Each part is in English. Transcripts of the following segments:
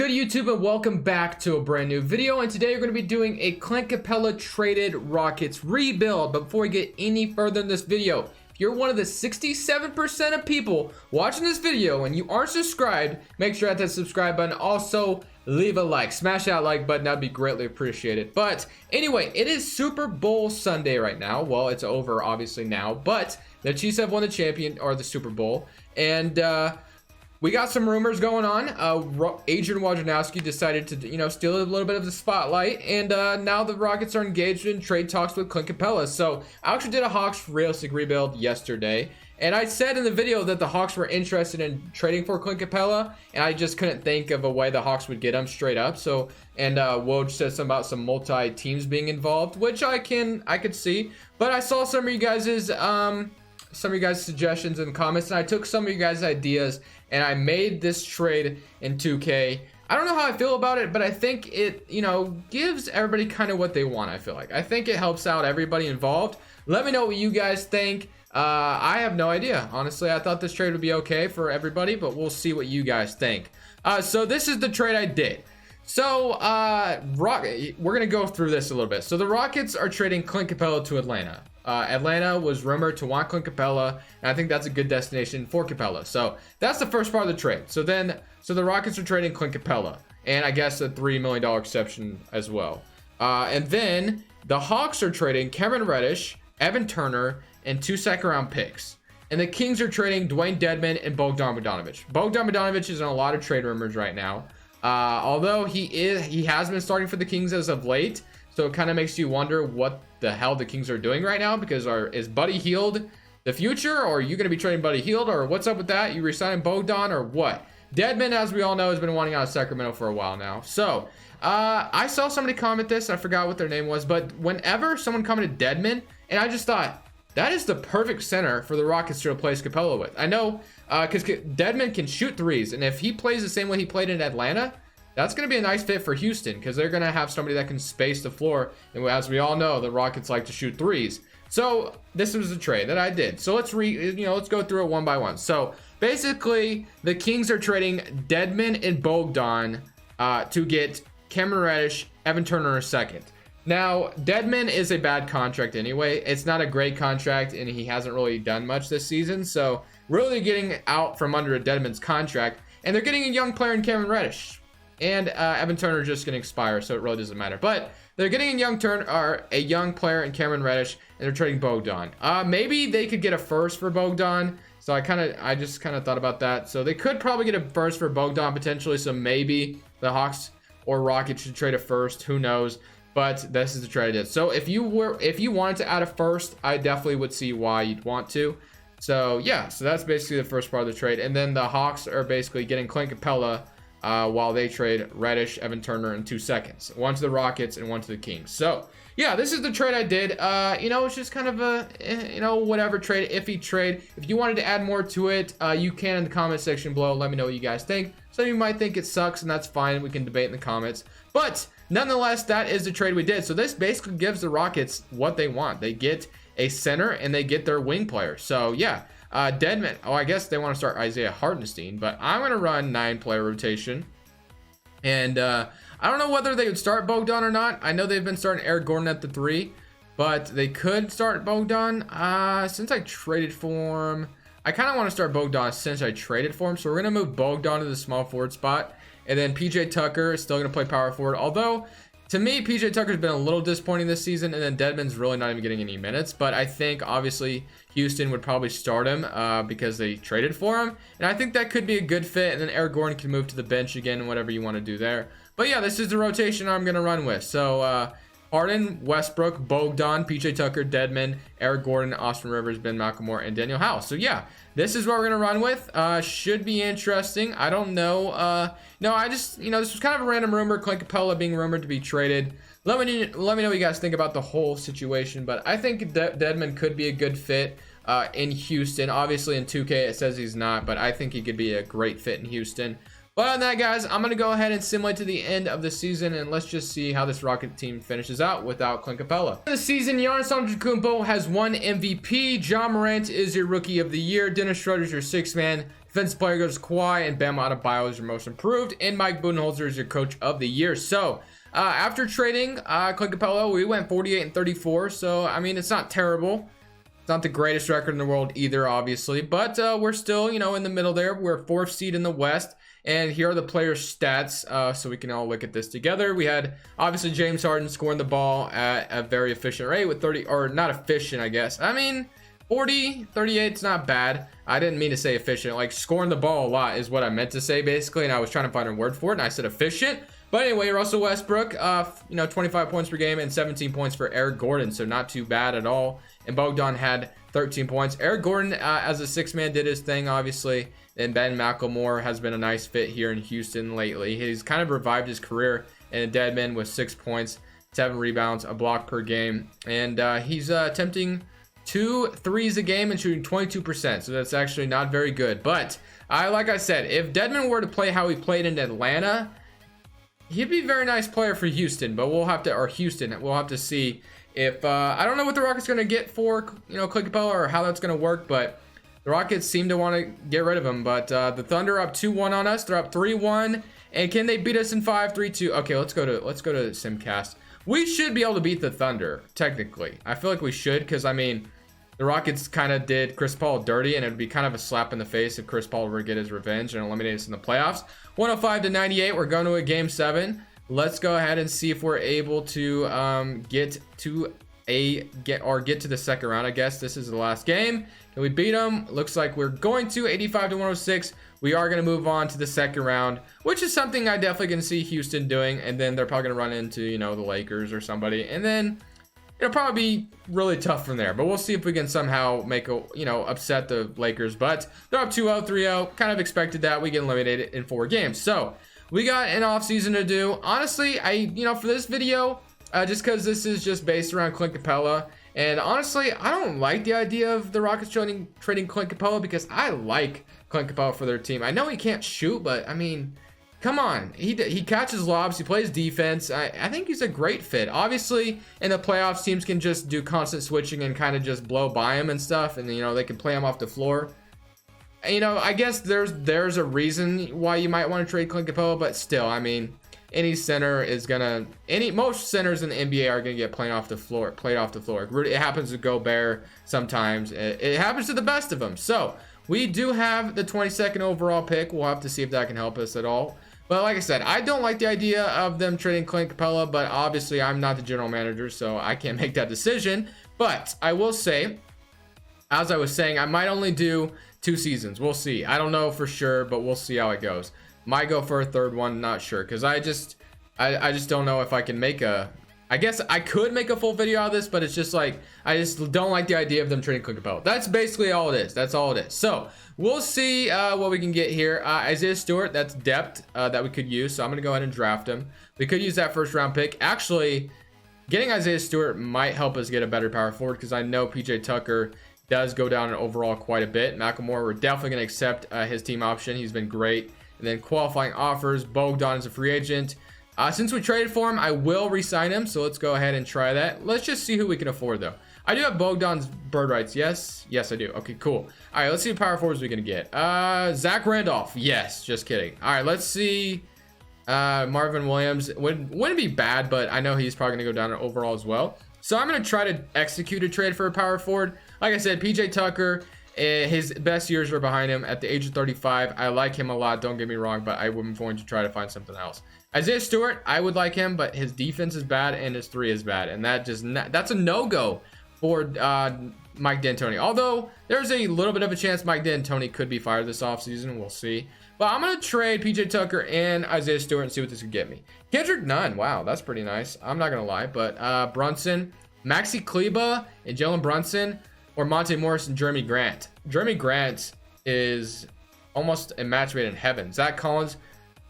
good, YouTube, and welcome back to a brand new video. And today we're going to be doing a Clint Capela traded Rockets rebuild. But before we get any further in this video, if you're one of the 67% of people watching this video and you aren't subscribed, make sure to hit that subscribe button. Also, leave a like. Smash that like button. That'd be greatly appreciated. But anyway, it is Super Bowl Sunday right now. Well, it's over obviously now, but the Chiefs have won the the Super Bowl. And we got some rumors going on. Adrian Wojnarowski decided to, steal a little bit of the spotlight, and now the Rockets are engaged in trade talks with Clint Capela. So I actually did a Hawks realistic rebuild yesterday, and I said in the video that the Hawks were interested in trading for Clint Capela, and I just couldn't think of a way the Hawks would get him straight up. So, and Woj said something about some multi teams being involved, which I could see, but I saw some of you guys's suggestions and comments, and I took some of you guys' ideas and I made this trade in 2K. I don't know how I feel about it, but I think it, gives everybody kind of what they want. I think it helps out everybody involved. Let me know what you guys think. I have no idea. Honestly, I thought this trade would be okay for everybody, but we'll see what you guys think. So this is the trade I did. So we're going to go through this a little bit. So the Rockets are trading Clint Capela to Atlanta. Atlanta was rumored to want Clint Capela, and I think that's a good destination for Capela. So that's the first part of the trade. So the Rockets are trading Clint Capela, and I guess a $3 million exception as well. And then the Hawks are trading Cameron Reddish, Evan Turner, and 2 second-round picks. And the Kings are trading Dwayne Dedmon and Bogdan Bogdanovic. Bogdan Bogdanovic is in a lot of trade rumors right now. Although he has been starting for the Kings as of late. So it kind of makes you wonder what the hell the Kings are doing right now, because is Buddy Hield the future, or are you going to be trading Buddy Hield, or what's up with that? You resigning Bogdan or what? Dedmon, as we all know, has been wanting out of Sacramento for a while now. So I saw somebody comment this. I forgot what their name was, but whenever someone commented Dedmon, and I just thought, that is the perfect center for the Rockets to replace Capela with. I know, because Dedmon can shoot threes, and if he plays the same way he played in Atlanta, that's going to be a nice fit for Houston, because they're going to have somebody that can space the floor. And as we all know, the Rockets like to shoot threes. So this was a trade that I did. So let's go through it one by one. So basically, the Kings are trading Dedmon and Bogdan to get Cameron Reddish, Evan Turner a second. Now, Dedmon is a bad contract anyway. It's not a great contract, and he hasn't really done much this season. So really getting out from under Dedmon's contract, and they're getting a young player in Cameron Reddish. And Evan Turner is just going to expire, so it really doesn't matter. But they're getting a young player in Cameron Reddish, and they're trading Bogdan. Maybe they could get a first for Bogdan. So I just kind of thought about that. So they could probably get a first for Bogdan potentially. So maybe the Hawks or Rockets should trade a first. Who knows? But this is the trade I did. So if you wanted to add a first, I definitely would see why you'd want to. So yeah, so that's basically the first part of the trade. And then the Hawks are basically getting Clint Capela, while they trade Reddish, Evan Turner in 2 seconds. One to the Rockets and one to the Kings. So, yeah, this is the trade I did. It's just kind of a, whatever trade, iffy trade. If you wanted to add more to it, you can in the comment section below. Let me know what you guys think. Some of you might think it sucks, and that's fine. We can debate in the comments. But, nonetheless, that is the trade we did. So, this basically gives the Rockets what they want. They get a center, and they get their wing player. So, yeah. Dedmon, I guess they want to start Isaiah Hartenstein, but I'm going to run 9-player rotation. And I don't know whether they would start Bogdan or not. I know they've been starting Eric Gordon at the 3, but they could start Bogdan. Since I traded for him, I kind of want to start Bogdan since I traded for him. So we're going to move Bogdan to the small forward spot. And then PJ Tucker is still going to play power forward. Although, to me, PJ Tucker's been a little disappointing this season, and then Dedmon's really not even getting any minutes. But I think, obviously, Houston would probably start him because they traded for him. And I think that could be a good fit, and then Eric Gordon can move to the bench again, whatever you want to do there. But yeah, this is the rotation I'm going to run with. So, Harden, Westbrook, Bogdan, PJ Tucker, Dedmon, Eric Gordon, Austin Rivers, Ben Mclemore, and Daniel House. So yeah, this is what we're going to run with. Should be interesting. I don't know. This was kind of a random rumor. Clint Capela being rumored to be traded. Let me know what you guys think about the whole situation. But I think Dedmon could be a good fit in Houston. Obviously in 2K it says he's not, but I think he could be a great fit in Houston. But on that, guys, I'm going to go ahead and simulate to the end of the season, and let's just see how this Rocket team finishes out without Clint Capela. This season, Giannis Antetokounmpo has won MVP. Ja Morant is your Rookie of the Year. Dennis Schroeder's your 6th man. Defensive player goes to Kawhi, and Bam Adebayo is your most improved, and Mike Budenholzer is your coach of the year. So after trading Clint Capela, we went 48-34. So I mean, it's not terrible. It's not the greatest record in the world either, obviously, but we're still, you know, in the middle there. We're 4th seed in the West, and here are the players' stats, so we can all look at this together. We had, obviously, James Harden scoring the ball at a very efficient rate with 30, or not efficient, I guess. I mean, 40, 38 is not bad. I didn't mean to say efficient. Like, scoring the ball a lot is what I meant to say, basically, and I was trying to find a word for it, and I said efficient. But anyway, Russell Westbrook, you know, 25 points per game and 17 points for Eric Gordon, so not too bad at all. And Bogdan had 13 points. Eric Gordon, as a 6-man, did his thing, obviously. And Ben Mclemore has been a nice fit here in Houston lately. He's kind of revived his career in a dead man with 6 points, 7 rebounds, a block per game. And he's attempting 2 threes a game and shooting 22%. So that's actually not very good. But like I said, if Dedmon were to play how he played in Atlanta, he'd be a very nice player for Houston. But we'll have to see if I don't know what the Rockets going to get for, you know, Clint Capela, or how that's going to work, but the Rockets seem to want to get rid of him. But the Thunder are up 2-1 on us. They're up 3-1, and can they beat us in 5, 3-2? Okay, let's go to Simcast. We should be able to beat the Thunder technically. I feel like we should, because I mean, the Rockets kind of did Chris Paul dirty, and it would be kind of a slap in the face if Chris Paul were to get his revenge and eliminate us in the playoffs. 105-98. We're going to a game 7. Let's go ahead and see if we're able to get to the second round. I guess this is the last game. Can we beat them? Looks like we're going to. 85-106. We are going to move on to the second round, which is something I definitely can see Houston doing. And then they're probably going to run into, you know, the Lakers or somebody. And then it'll probably be really tough from there. But we'll see if we can somehow make upset the Lakers. But they're up 2-0, 3-0. Kind of expected that. We get eliminated in 4 games. So we got an off season to do. Honestly, for this video, just because this is just based around Clint Capela, and honestly, I don't like the idea of the Rockets trading Clint Capela, because I like Clint Capela for their team. I know he can't shoot, but I mean, come on. He catches lobs. He plays defense. I think he's a great fit. Obviously, in the playoffs, teams can just do constant switching and kind of just blow by him and stuff, and you know, they can play him off the floor. You know, I guess there's a reason why you might want to trade Clint Capela, but still, I mean, most centers in the NBA are gonna get played off the floor. It happens to Gobert sometimes. It happens to the best of them. So we do have the 22nd overall pick. We'll have to see if that can help us at all. But like I said, I don't like the idea of them trading Clint Capela, but obviously I'm not the general manager, so I can't make that decision. But I will say, as I was saying, I might only do 2 seasons. We'll see. I don't know for sure, but we'll see how it goes. Might go for a 3rd one, not sure, because I just don't know if I can make I guess I could make a full video out of this, but it's just like, I just don't like the idea of them trading Clint Capela. That's basically all it is. That's all it is. So we'll see what we can get here. Isaiah Stewart, that's depth that we could use, so I'm gonna go ahead and draft him. We could use that 1st round pick. Actually, getting Isaiah Stewart might help us get a better power forward, because I know PJ Tucker does go down in overall quite a bit. Mclemore, we're definitely going to accept his team option. He's been great. And then qualifying offers, Bogdan is a free agent. Since we traded for him, I will re-sign him. So let's go ahead and try that. Let's just see who we can afford, though. I do have Bogdan's bird rights. Yes? Yes, I do. Okay, cool. All right, let's see what power forwards we can get. Zach Randolph. Yes, just kidding. All right, let's see. Marvin Williams. Wouldn't be bad, but I know he's probably going to go down in overall as well. So I'm going to try to execute a trade for a power forward. Like I said, PJ Tucker, his best years are behind him at the age of 35. I like him a lot, don't get me wrong, but I'm going to try to find something else. Isaiah Stewart, I would like him, but his defense is bad and his 3 is bad. And that's a no-go for Mike D'Antoni. Although, there's a little bit of a chance Mike D'Antoni could be fired this offseason. We'll see. But I'm going to trade PJ Tucker and Isaiah Stewart and see what this could get me. Kendrick Nunn. Wow, that's pretty nice. I'm not going to lie. But Brunson, Maxi Kleba, and Jalen Brunson, or Monte Morris and Jeremy Grant. Jeremy Grant is almost a match made in heaven. Zach Collins,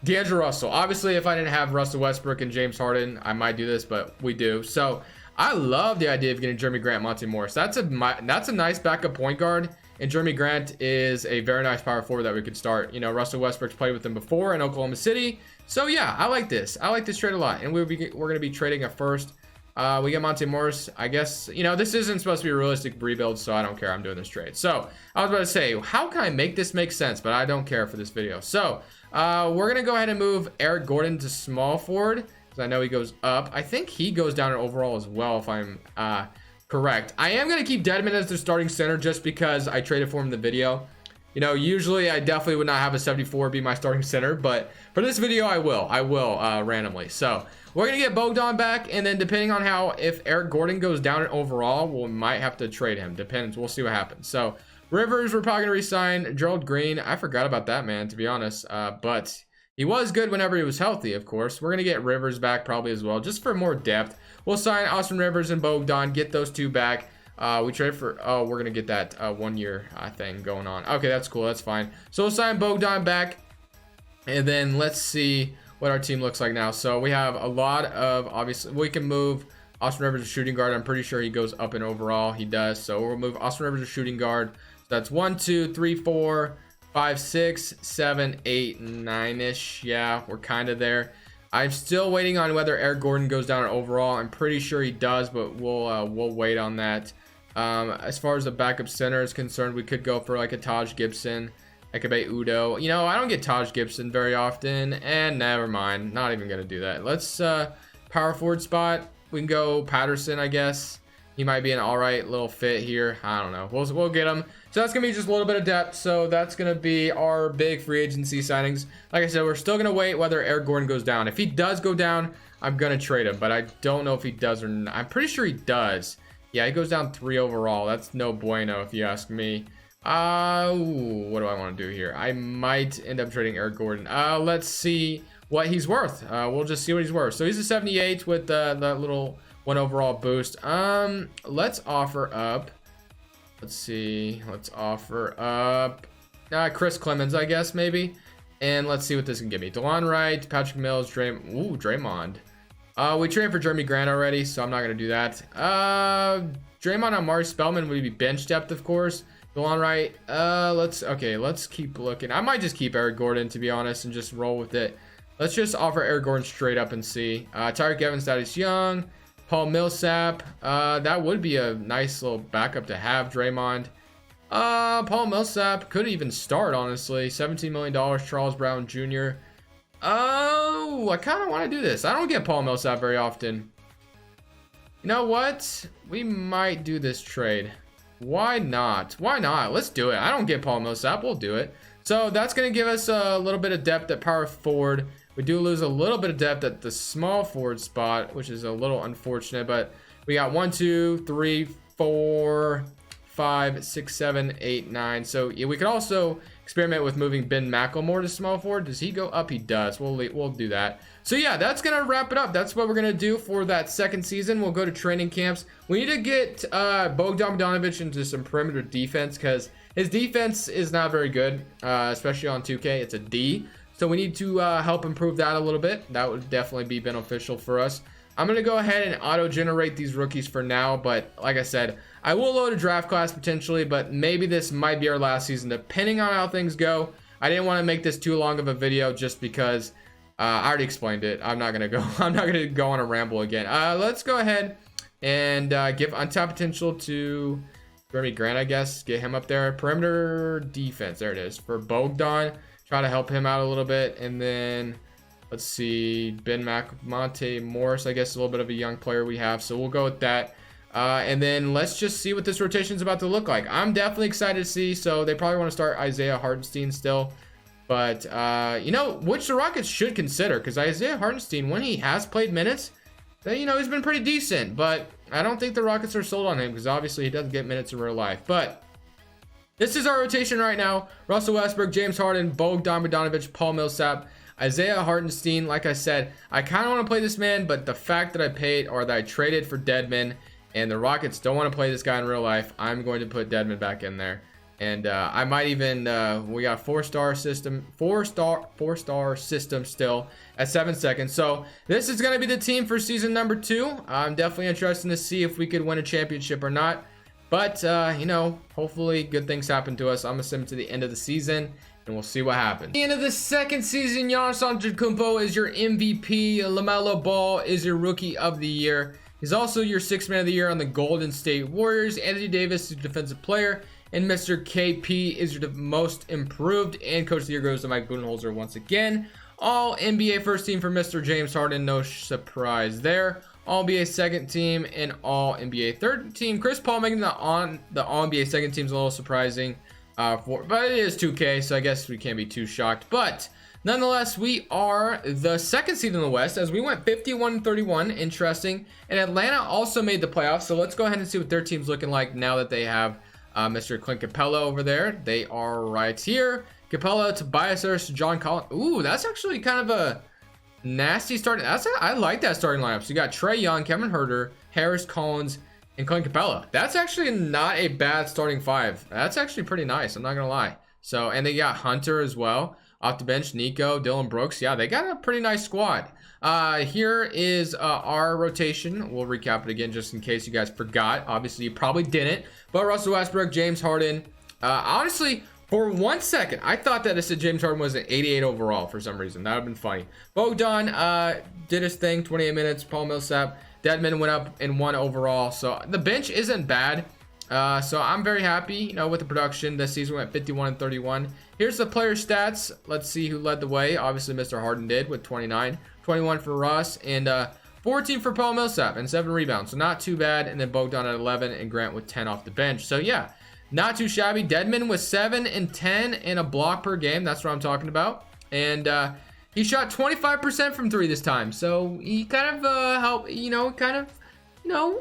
D'Angelo Russell. Obviously, if I didn't have Russell Westbrook and James Harden, I might do this, but we do. So I love the idea of getting Jeremy Grant, Monte Morris. That's a nice backup point guard. And Jeremy Grant is a very nice power forward that we could start. You know, Russell Westbrook's played with him before in Oklahoma City. So yeah, I like this. I like this trade a lot. And we're going to be trading a 1st We get Monte Morris. I guess, you know, this isn't supposed to be a realistic rebuild, so I don't care. I'm doing this trade. So I was about to say, how can I make this make sense? But I don't care for this video. So we're going to go ahead and move Eric Gordon to small forward, because I know he goes up. I think he goes down in overall as well, if I'm correct. I am going to keep Dedmon as the starting center just because I traded for him in the video. You know, usually I definitely would not have a 74 be my starting center, but for this video, I will randomly. So we're going to get Bogdan back, and then depending on how, if Eric Gordon goes down in overall, we might have to trade him. Depends. We'll see what happens. So Rivers, we're probably going to resign. Gerald Green, I forgot about that, man, to be honest. But he was good whenever he was healthy, of course. We're going to get Rivers back probably as well, just for more depth. We'll sign Austin Rivers and Bogdan, get those two back. We trade for, oh, we're going to get that 1 year thing going on. Okay, that's cool. That's fine. So we'll sign Bogdan back. And then let's see what our team looks like now. So we have a lot of, obviously, we can move Austin Rivers to shooting guard. I'm pretty sure he goes up in overall. He does. So we'll move Austin Rivers to shooting guard. So that's 1, 2, 3, 4, 5, 6, 7, 8, 9-ish. Yeah, we're kind of there. I'm still waiting on whether Eric Gordon goes down in overall. I'm pretty sure he does, but we'll wait on that. As far as the backup center is concerned, we could go for like a Taj Gibson, Ekebe Udo. You know, I don't get Taj Gibson very often, and never mind. Not even gonna do that. Let's power forward spot. We can go Patterson, I guess. He might be an all right little fit here. I don't know. We'll get him. So that's gonna be just a little bit of depth. So that's gonna be our big free agency signings. Like I said, we're still gonna wait whether Eric Gordon goes down. If he does go down, I'm gonna trade him, but I don't know if he does or not. I'm pretty sure he does. Yeah, he goes down 3 overall. That's no bueno if you ask me. What do I want to do here? I might end up trading Eric Gordon. Let's see what he's worth. We'll just see what he's worth. So he's a 78 with that little 1 overall boost. Let's offer up. Let's see. Let's offer up Chris Clemens, I guess, maybe. And let's see what this can give me. DeLon Wright, Patrick Mills, Draymond. We traded for Jeremy Grant already, so I'm not going to do that. Draymond on Mari Spellman would be bench depth, of course. DeLon Wright, let's keep looking. I might just keep Eric Gordon, to be honest, and just roll with it. Let's just offer Eric Gordon straight up and see. Tyreek Evans, Thaddeus Young, Paul Millsap. That would be a nice little backup to have, Draymond. Paul Millsap could even start, honestly. $17 million, Charles Brown Jr. Oh, I kind of want to do this. I don't get Paul Millsap very often. You know what? We might do this trade. Why not? Why not? Let's do it. I don't get Paul Millsap. We'll do it. So that's going to give us a little bit of depth at power forward. We do lose a little bit of depth at the small forward spot, which is a little unfortunate. But we got 1, 2, 3, 4, 5, 6, 7, 8, 9. So yeah, we could also experiment with moving Ben Mclemore to small forward. Does he go up? He does. We'll do that. So yeah, that's gonna wrap it up. That's what we're gonna do for that second season. We'll go to training camps. We need to get Bogdan Bogdanovic into some perimeter defense, because his defense is not very good, especially on 2K. It's a D. So we need to help improve that a little bit. That would definitely be beneficial for us. I'm going to go ahead and auto-generate these rookies for now, but like I said, I will load a draft class potentially, but maybe this might be our last season, depending on how things go. I didn't want to make this too long of a video just because I already explained it. I'm not going to go on a ramble again. Let's go ahead and give untapped potential to Jeremy Grant, I guess. Get him up there. Perimeter defense. There it is. For Bogdan, try to help him out a little bit. And then let's see, Monte Morris, I guess, a little bit of a young player we have. So we'll go with that. And then let's just see what this rotation is about to look like. I'm definitely excited to see. So they probably want to start Isaiah Hartenstein still. But, you know, which the Rockets should consider. Because Isaiah Hartenstein, when he has played minutes, you know, he's been pretty decent. But I don't think the Rockets are sold on him, because obviously he doesn't get minutes in real life. But this is our rotation right now. Russell Westbrook, James Harden, Bogdan Bogdanovic, Paul Millsap, Isaiah Hartenstein. Like I said, I kind of want to play this man, but the fact that I paid, or that I traded for Dedmon, and the Rockets don't want to play this guy in real life, I'm going to put Dedmon back in there. And I might even, we got four-star system still at 7 seconds. So this is going to be the team for season number 2. I'm definitely interested to see if we could win a championship or not. But, you know, hopefully good things happen to us. I'm going to send it to the end of the season, and we'll see what happens. At the end of the second season, Giannis Antetokounmpo is your MVP. LaMelo Ball is your Rookie of the Year. He's also your 6th man of the year on the Golden State Warriors. Anthony Davis is your defensive player, and Mr. KP is your most improved. And coach of the year goes to Mike Budenholzer once again. All NBA first team for Mr. James Harden, no surprise there. All NBA second team and all NBA third team. Chris Paul making the all NBA second team is a little surprising, but it is 2K, so I guess we can't be too shocked. But nonetheless, we are the second seed in the West as we went 51-31. Interesting. And Atlanta also made the playoffs, so let's go ahead and see what their team's looking like now that they have Mr. Clint Capela over there. They are right here. Capela, Tobias Harris, John Collins. Ooh, that's actually kind of a nasty starting. I like that starting lineup. So you got Trae Young, Kevin Huerter, Harris, Collins, and Clint Capela. That's actually not a bad starting 5. That's actually pretty nice. I'm not gonna lie. So, and they got Hunter as well off the bench. Nico, Dylan Brooks. Yeah, they got a pretty nice squad. Here is our rotation. We'll recap it again just in case you guys forgot. Obviously, you probably didn't. But Russell Westbrook, James Harden. Honestly, for 1 second, I thought that it said James Harden was an 88 overall for some reason. That would have been funny. Bogdan did his thing, 28 minutes. Paul Millsap, Dedmon went up in 1 overall. So the bench isn't bad. So I'm very happy, with the production. This season went 51-31. Here's the player stats. Let's see who led the way. Obviously, Mr. Harden did with 29. 21 for Russ, and 14 for Paul Millsap, and 7 rebounds. So not too bad. And then Bogdan at 11, and Grant with 10 off the bench. So yeah, not too shabby. Dedmon with 7 and 10 and a block per game. That's what I'm talking about. And he shot 25% from 3 this time. So he kind of helped,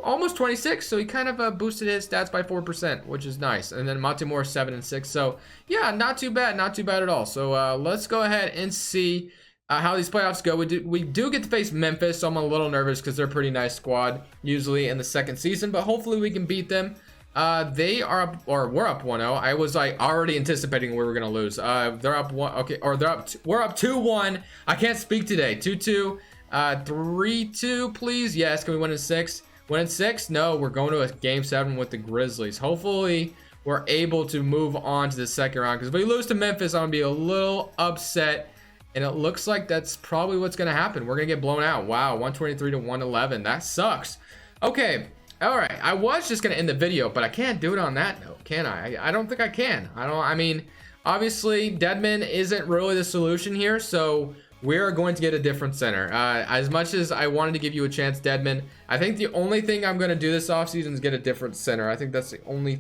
almost 26. So he kind of boosted his stats by 4%, which is nice. And then Mclemore 7 and 6. So yeah, not too bad. Not too bad at all. So let's go ahead and see how these playoffs go. We do get to face Memphis, so I'm a little nervous because they're a pretty nice squad usually in the second season, but hopefully we can beat them. They are up, or we're up 1-0. I was like already anticipating we were gonna lose. They're up 1. Okay, or we're up 2-1. I can't speak today. 2-2, 3-2, please. Yes, can we win in 6? Win in 6? No, we're going to a game 7 with the Grizzlies. Hopefully we're able to move on to the second round, because if we lose to Memphis, I'm gonna be a little upset. And it looks like that's probably what's going to happen. We're going to get blown out. Wow, 123-111. That sucks. Okay, all right. I was just going to end the video, but I can't do it on that note, can I? I don't think I can. I mean, obviously, Dedmon isn't really the solution here, so we're going to get a different center. As much as I wanted to give you a chance, Dedmon, I think the only thing I'm going to do this offseason is get a different center. I think that's the only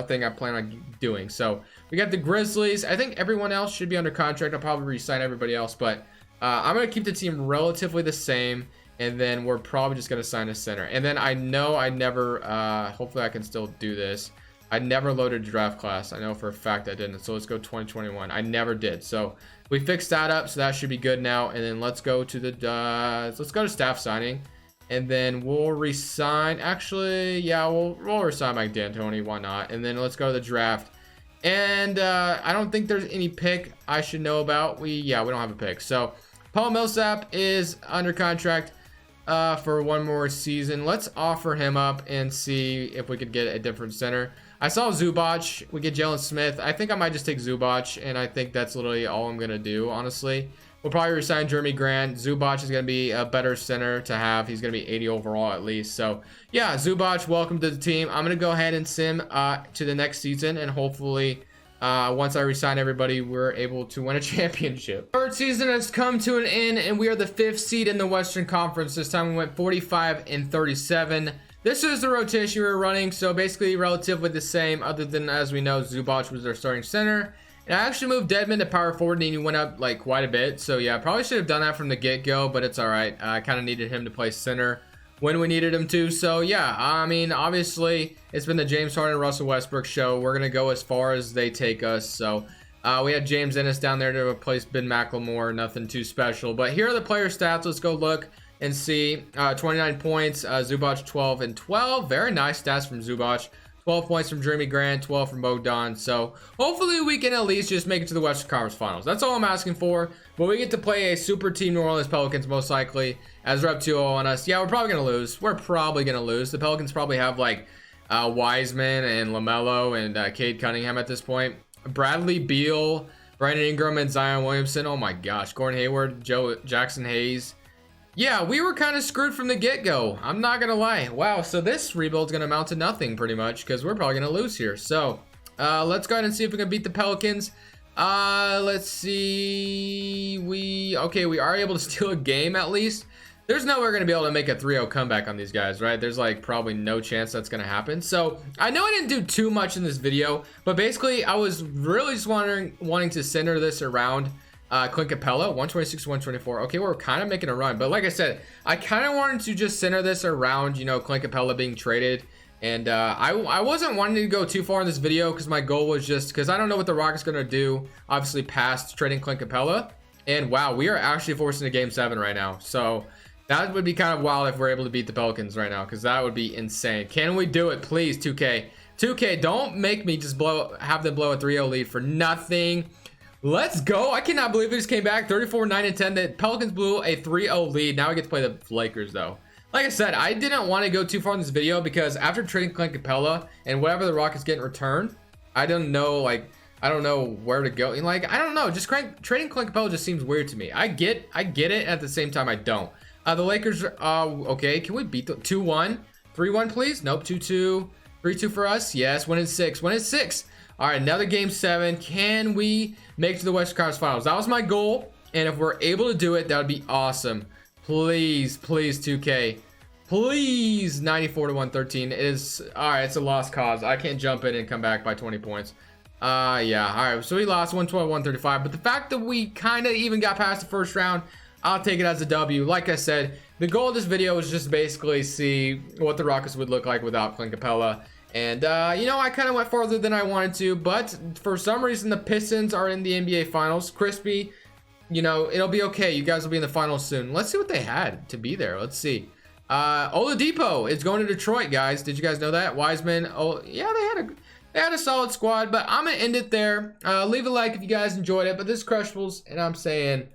thing I plan on doing. So we got the Grizzlies. I think everyone else should be under contract. I'll probably re-sign everybody else, but I'm going to keep the team relatively the same, and then we're probably just going to sign a center. And then I know I never, hopefully I can still do this. I never loaded a draft class. I know for a fact I didn't. So let's go 2021. I never did. So we fixed that up, so that should be good now. And then let's go to the let's go to staff signing. And then we'll resign. Actually, yeah, we'll resign Mike D'Antoni. Why not? And then let's go to the draft. And I don't think there's any pick I should know about. We don't have a pick. So Paul Millsap is under contract for 1 more season. Let's offer him up and see if we could get a different center. I saw Zubac. We get Jalen Smith. I think I might just take Zubac, and I think that's literally all I'm gonna do, honestly. We'll probably resign Jeremy Grant. Zubac is going to be a better center to have. He's going to be 80 overall at least. So, yeah, Zubac, welcome to the team. I'm going to go ahead and sim to the next season. And hopefully, once I resign everybody, we're able to win a championship. Third season has come to an end, and we are the 5th seed in the Western Conference. This time we went 45-37. This is the rotation we were running. So, basically, relatively the same, other than, as we know, Zubac was our starting center. And I actually moved Dedmon to power forward, and he went up like quite a bit. So yeah, I probably should have done that from the get-go, but it's all right. I kind of needed him to play center when we needed him to. So yeah, I mean, obviously it's been the James Harden, Russell Westbrook show. We're gonna go as far as they take us. So we had James Ennis down there to replace Ben Mclemore. Nothing too special. But here are the player stats. Let's go look and see. 29 points. Zubac 12 and 12. Very nice stats from Zubac. 12 points from Jeremy Grant, 12 from Bogdan. So hopefully we can at least just make it to the Western Conference Finals. That's all I'm asking for. But we get to play a super team New Orleans Pelicans most likely, as they're up 2-0 on us. Yeah, we're probably going to lose. We're probably going to lose. The Pelicans probably have like Wiseman and LaMelo and Cade Cunningham at this point. Bradley Beal, Brandon Ingram, and Zion Williamson. Oh my gosh. Gordon Hayward, Jackson Hayes. Yeah, we were kind of screwed from the get-go. I'm not gonna lie. Wow, so this rebuild's gonna amount to nothing pretty much because we're probably gonna lose here. So let's go ahead and see if we can beat the Pelicans. Let's see. We are able to steal a game at least. There's no way we're gonna be able to make a 3-0 comeback on these guys, right? There's like probably no chance that's gonna happen. So I know I didn't do too much in this video, but basically I was really just wanting to center this around Clint Capela, 126 124. Okay, we're kind of making a run, but like I said, I kind of wanted to just center this around, you know, Clint Capela being traded. And I wasn't wanting to go too far in this video because my goal was just because I don't know what the Rockets gonna do, obviously past trading Clint Capela. And wow, we are actually forcing a game 7 right now. So that would be kind of wild if we're able to beat the Pelicans right now, because that would be insane. Can we do it, please, 2K? 2K, don't make me just have them blow a 3-0 lead for nothing. Let's go. I cannot believe it just came back 34-9-10. The Pelicans blew a 3-0 lead. Now we get to play the Lakers though. Like I said, I didn't want to go too far in this video because after trading Clint Capela and whatever the Rockets get in return, I don't know, like, I don't know where to go. And like, I don't know, just trading Clint Capela just seems weird to me. I get it, at the same time I don't. The Lakers, okay, can we beat the 2-1? 3-1 please? Nope, 2-2. 3-2 for us. Yes, win in 6. Win in 6. All right, another game 7. Can we make it to the Western Conference Finals? That was my goal, and if we're able to do it, that would be awesome. Please, please, 2K. Please, 94-113. It is, all right, it's a lost cause. I can't jump in and come back by 20 points. Yeah, all right, so we lost 112-135, but the fact that we kind of even got past the first round, I'll take it as a W. Like I said, the goal of this video is just basically see what the Rockets would look like without Clint Capela. And, you know, I kind of went farther than I wanted to, but for some reason, the Pistons are in the NBA Finals. Crispy, you know, it'll be okay. You guys will be in the finals soon. Let's see what they had to be there. Let's see. Oladipo is going to Detroit, guys. Did you guys know that? Wiseman, oh, yeah, they had a solid squad, but I'm going to end it there. Leave a like if you guys enjoyed it, but this is Crushables, and I'm saying...